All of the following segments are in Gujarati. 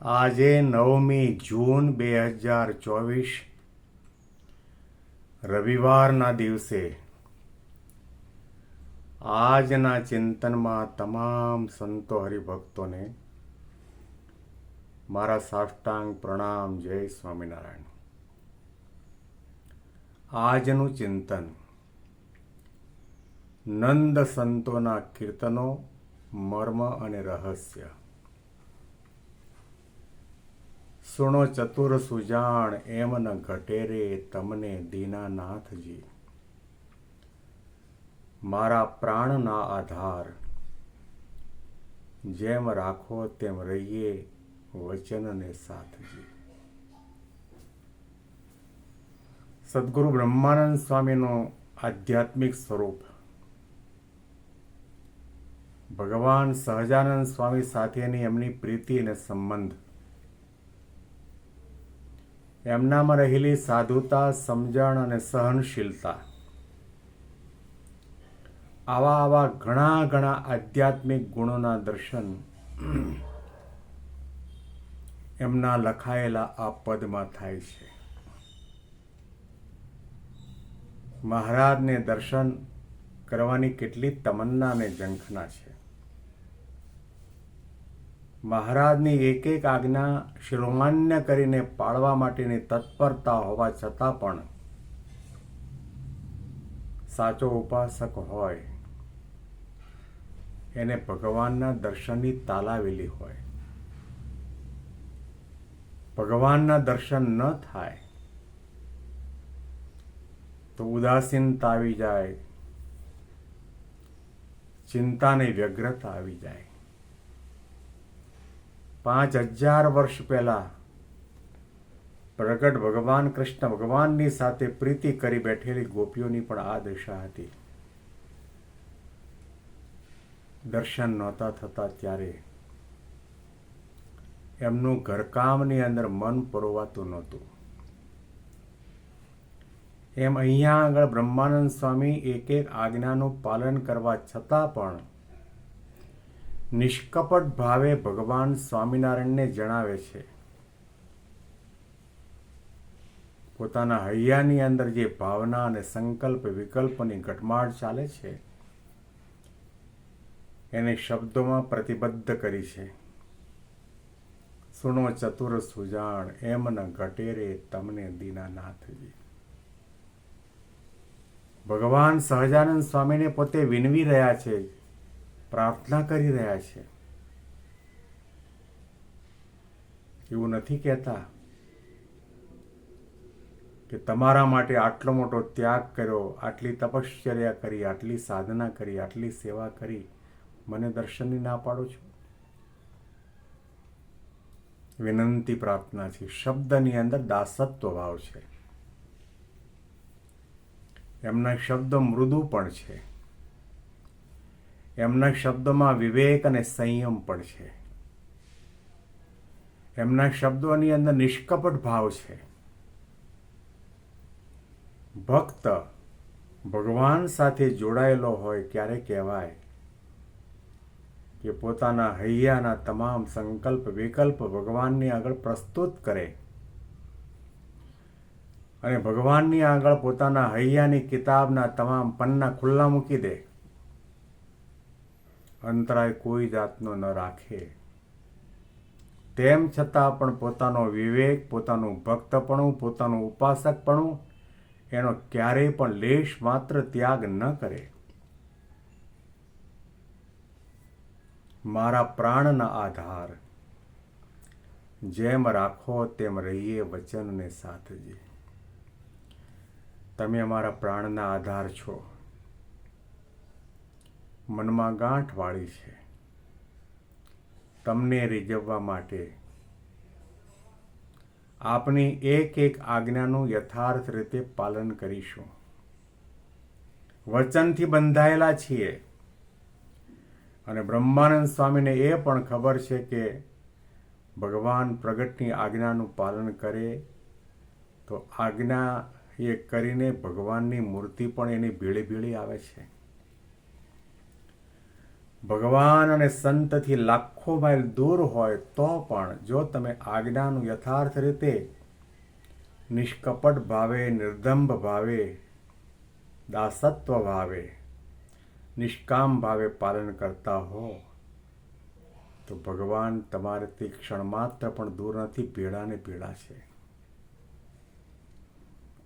આજે 9મી જૂન 2024 રવિવારના દિવસે આજના ચિંતનમાં તમામ સંતો હરિભક્તોને મારા સાષ્ટાંગ પ્રણામ. જય સ્વામિનારાયણ. આજનું ચિંતન નંદ સંતોના કીર્તનો, મર્મ અને રહસ્ય. સુણો ચતુર સુજાણ એમ ન ઘટે રે તમને દીનાનાથજી. મારા પ્રાણના આધાર, જેમ રાખો તેમ રહીએ વચનને સાથજી. સદગુરુ બ્રહ્માનંદ સ્વામીનું આધ્યાત્મિક સ્વરૂપ ભગવાન સહજાનંદ સ્વામી સાથેની એમની પ્રીતિ અને સંબંધ, એમનામાં રહેલી સાધુતા, સમજણ અને સહનશીલતા, આવા ઘણા આધ્યાત્મિક ગુણોના દર્શન એમના લખાયેલા આ પદમાં થાય છે. મહારાજને દર્શન કરવાની કેટલી તમન્ના અને ઝંખના છે. મહારાજની એક એક આજ્ઞા શિરોમાન્ય કરીને પાળવા માટેની તત્પરતા હોવા છતાં પણ સાચો ઉપાસક હોય એને ભગવાનના દર્શનની તાલાવેલી હોય. ભગવાનના દર્શન ન થાય તો ઉદાસીનતા આવી જાય, ચિંતાની વ્યગ્રતા આવી જાય. 5000 વર્ષ પહેલા પ્રગટ ભગવાન કૃષ્ણ ભગવાનની સાથે પ્રીતિ કરી બેઠેલી ગોપીઓની પણ આ દશા હતી. દર્શન નહોતા થતા ત્યારે એમનું ઘરકામની અંદર મન પરોવાતું નહોતું. એમ અહીંયા આગળ બ્રહ્માનંદ સ્વામી એક એક આજ્ઞાનું પાલન કરવા છતાં પણ નિષ્કપટ ભાવે ભગવાન સ્વામિનારાયણને જણાવે છે. પોતાના હૈયાની અંદર જે ભાવના અને સંકલ્પ વિકલ્પની ઘટમાળ ચાલે છે એને શબ્દોમાં પ્રતિબદ્ધ કરી છે. સુણો ચતુર સુજાણ એમ ન ઘટે રે તમને દીનાનાથજી. ભગવાન સહજાનંદ સ્વામીને પોતે વિનવી રહ્યા છે, પ્રાર્થના કરી રહ્યા છે. એવું નથી કહેતા કે તમારા માટે આટલો મોટો ત્યાગ કર્યો, આટલી તપશ્ચર્યા કરી, આટલી સાધના કરી, આટલી સેવા કરી, મને દર્શનની ના પાડો છો. વિનંતી પ્રાર્થના છે. શબ્દની અંદર દાસત્વ ભાવ છે. એમના શબ્દો મૃદુ પણ છે. એમના શબ્દોમાં વિવેક અને સંયમ પણ છે. એમના શબ્દોની અંદર નિષ્કપટ ભાવ છે. ભક્ત ભગવાન સાથે જોડાયેલો હોય ત્યારે કહેવાય કે પોતાના હૈયાના તમામ સંકલ્પ વિકલ્પ ભગવાનની આગળ પ્રસ્તુત કરે અને ભગવાનની આગળ પોતાના હૈયાની કિતાબના તમામ પન્ના ખુલ્લા મૂકી દે, અંતરાય કોઈ જાતનો ન રાખે. તેમ છતાં પણ પોતાનો વિવેક, પોતાનું ભક્તપણું, પોતાનું ઉપાસકપણું એનો ક્યારેય પણ લેશ માત્ર ત્યાગ ન કરે. મારા પ્રાણના આધાર, જેમ રાખો તેમ રહીએ વચનને સાથજી. તમે અમારા પ્રાણના આધાર છો. મનમાં ગાંઠ વાળી છે. તમને રીઝવવા માટે આપની એક એક આજ્ઞાનું યથાર્થ રીતે પાલન કરીશું. વચનથી બંધાયેલા છીએ અને બ્રહ્માનંદ સ્વામીને એ પણ ખબર છે કે ભગવાન પ્રગટની આજ્ઞાનું પાલન કરે તો આજ્ઞા એ કરીને ભગવાનની મૂર્તિ પણ એની ભીળી ભીળી આવે છે. ભગવાન અને સંતથી લાખો માઇલ દૂર હોય તો પણ જો તમે આજ્ઞાનું યથાર્થ રીતે નિષ્કપટ ભાવે, નિર્દંભ ભાવે, દાસત્વ ભાવે, નિષ્કામ ભાવે પાલન કરતા હો તો ભગવાન તમારાથી ક્ષણ માત્ર પણ દૂર નથી, ભેળા ને ભેળા છે.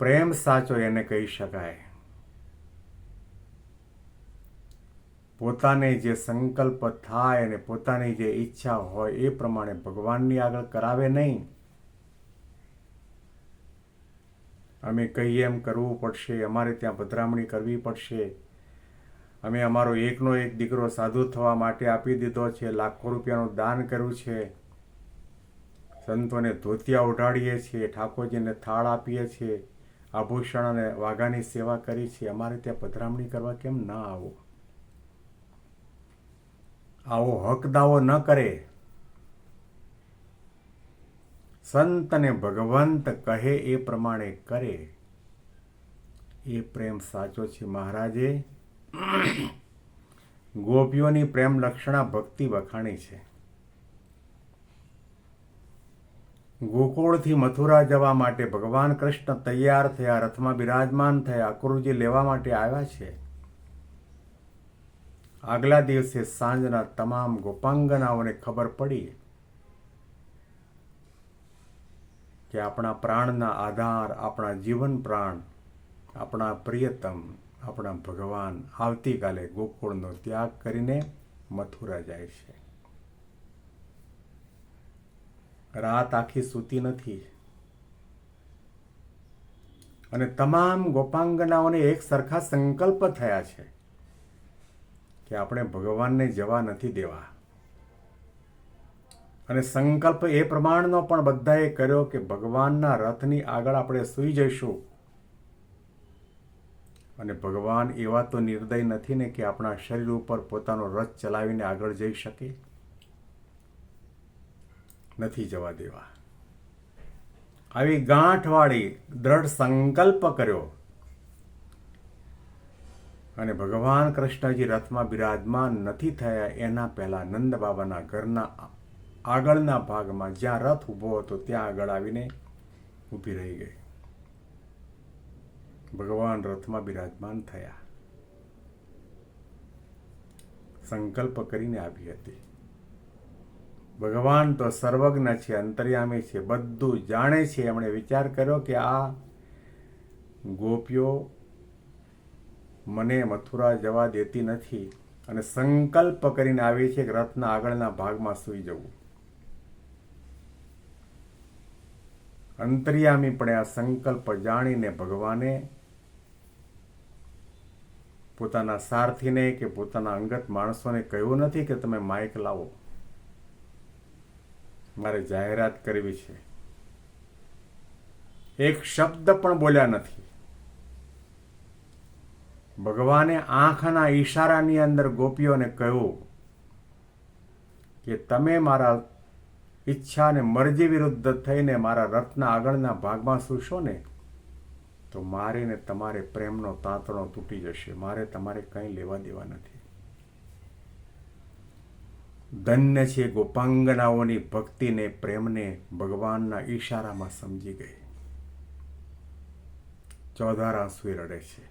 પ્રેમ સાચો એને કહી શકાય. પોતાને જે સંકલ્પ થાય અને પોતાની જે ઈચ્છા હોય એ પ્રમાણે ભગવાનની આગળ કરાવે નહીં. અમે કહીએ એમ કરવું પડશે, અમારે ત્યાં પધરામણી કરવી પડશે, અમે અમારો એકનો એક દીકરો સાધુ થવા માટે આપી દીધો છે, લાખો રૂપિયાનું દાન કર્યું છે, સંતોને ધોતિયા ઉઢાડીએ છીએ, ઠાકોરજીને થાળ આપીએ છીએ, આભૂષણ અને વાઘાની સેવા કરી છે, અમારે ત્યાં પધરામણી કરવા કેમ ના આવો? આવો હક દાવો ન કરે. સંત અને ભગવંત કહે એ પ્રમાણે કરે એ પ્રેમ સાચો છે. મહારાજે ગોપીઓની પ્રેમ લક્ષણા ભક્તિ વખાણી છે. ગોકુળથી મથુરા જવા માટે ભગવાન કૃષ્ણ તૈયાર થયા, રથમાં બિરાજમાન થયા, અક્રૂરજી લેવા માટે આવ્યા છે. આગલા દિવસે સાંજના તમામ ગોપાંગનાઓને ખબર પડી કે આપણા પ્રાણના આધાર, આપણા જીવન પ્રાણ, આપણા પ્રિયતમ, આપણા ભગવાન આવતીકાલે ગોકુળનો ત્યાગ કરીને મથુરા જાય છે. રાત આખી સૂતી નથી અને તમામ ગોપાંગનાઓને એક સરખા સંકલ્પ થયા છે કે આપણે ભગવાનને જવા નથી દેવા. અને સંકલ્પ એ પ્રમાણનો પણ બધાએ કર્યો કે ભગવાનના રથની આગળ આપણે સૂઈ જઈશું. અને ભગવાન એવા તો નિર્દય નથી ને કે આપણા શરીર ઉપર પોતાનો રથ ચલાવીને આગળ જઈ શકે. નથી જવા દેવા. આવી ગાંઠવાળી દ્રઢ સંકલ્પ કર્યો અને ભગવાન કૃષ્ણજી રથમાં બિરાજમાન નથી થયા એના પહેલા નંદ બાબાના ઘરના આગળના ભાગમાં જ્યાં રથ ઊભો હતો ત્યાં આગળ આવીને ઊભી રહી ગઈ. ભગવાન રથમાં બિરાજમાન થયા. સંકલ્પ કરીને આવી હતી. ભગવાન તો સર્વજ્ઞ છે, અંતર્યામી છે, બધું જાણે છે. એમણે વિચાર કર્યો કે આ ગોપીઓ મને મથુરા જવા દેતી નથી અને સંકલ્પ કરીને આવી છે કે રથના આગળના ભાગમાં સૂઈ જવું. અંતર્યામીપણે આ સંકલ્પ જાણીને ભગવાને પોતાના સારથીને કે પોતાના અંગત માણસોને કહ્યું નથી કે તમે માઇક લાવો, મારે જાહેરાત કરવી છે. એક શબ્દ પણ બોલ્યા નથી. ભગવાને આંખના ઈશારાની અંદર ગોપીઓને કહ્યું કે તમે મારા ઈચ્છા અને મરજી વિરુદ્ધ થઈને મારા રથના આગળના ભાગમાં સૂશો ને તો મારે ને તમારે પ્રેમનો તાંતણો તૂટી જશે. મારે તમારે કંઈ લેવા દેવા નથી. ધન્ય છે ગોપાંગનાઓની ભક્તિને, પ્રેમને ભગવાનના ઈશારામાં સમજી ગઈ. ચોધાર આંસુએ રડે છે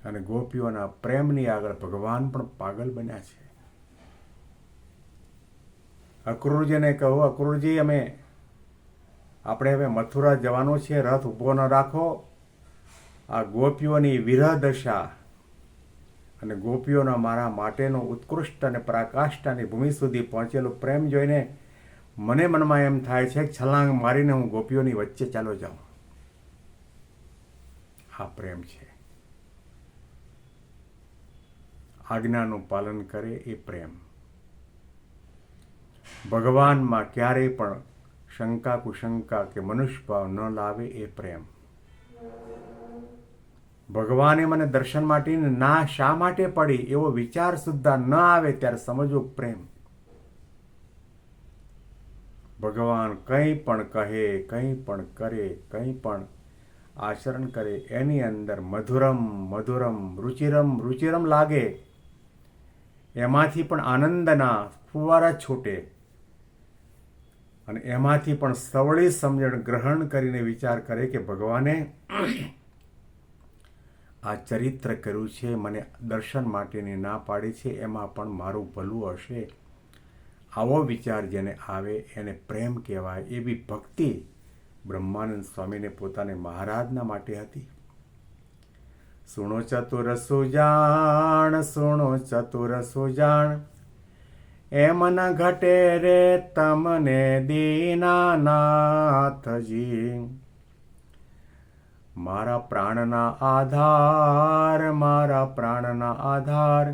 અને ગોપીઓના પ્રેમની આગળ ભગવાન પણ પાગલ બન્યા છે. અક્રૂરજીને કહો, અક્રૂરજી આપણે હવે મથુરા જવાનું છે, રથ ઊભો ન રાખો. આ ગોપીઓની વિરહ દશા અને ગોપીઓના મારા માટેનો ઉત્કૃષ્ટ અને પરાકાષ્ઠાની ભૂમિ સુધી પહોંચેલો પ્રેમ જોઈને મને મનમાં એમ થાય છે કે છલાંગ મારીને હું ગોપીઓની વચ્ચે ચાલો જાઉં. આ પ્રેમ છે. આજ્ઞાનું પાલન કરે એ પ્રેમ. ભગવાનમાં ક્યારેય પણ શંકા કુશંકા કે મનુષ્યભાવ ન લાવે એ પ્રેમ. ભગવાને મને દર્શન માટે ના શા માટે પડી એવો વિચાર સુદ્ધા ન આવે ત્યારે સમજવું પ્રેમ. ભગવાન કંઈ પણ કહે, કંઈ પણ કરે, કંઈ પણ આચરણ કરે એની અંદર મધુરમ મધુરમ રુચિરમ રુચિરમ લાગે, એમાંથી પણ આનંદના ફુવારા છૂટે અને એમાંથી પણ સવળી સમજણ ગ્રહણ કરીને વિચાર કરે કે ભગવાને આ ચરિત્ર કર્યું છે, મને દર્શન માટેની ના પાડી છે, એમાં પણ મારું ભલું હશે. આવો વિચાર જેને આવે એને પ્રેમ કહેવાય. એવી ભક્તિ બ્રહ્માનંદ સ્વામીને પોતાને મહારાજના માટે હતી. સુણો ચતુર સુજાણ, સુણો ચતુર સુજાણ, એમ ન ઘટે રે તમને દીનાનાથજી. મારા પ્રાણના આધાર, મારા પ્રાણના આધાર,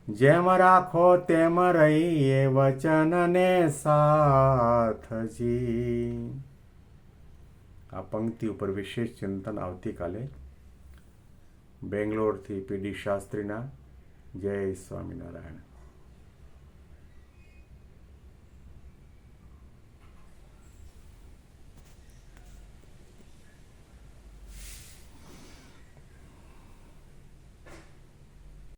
જેમ રાખો તેમ રહીએ વચનને સાથજી. આ પંક્તિ ઉપર વિશેષ ચિંતન આવતીકાલે બેંગ્લોરથી પીડી શાસ્ત્રીના. જય સ્વામિનારાયણ.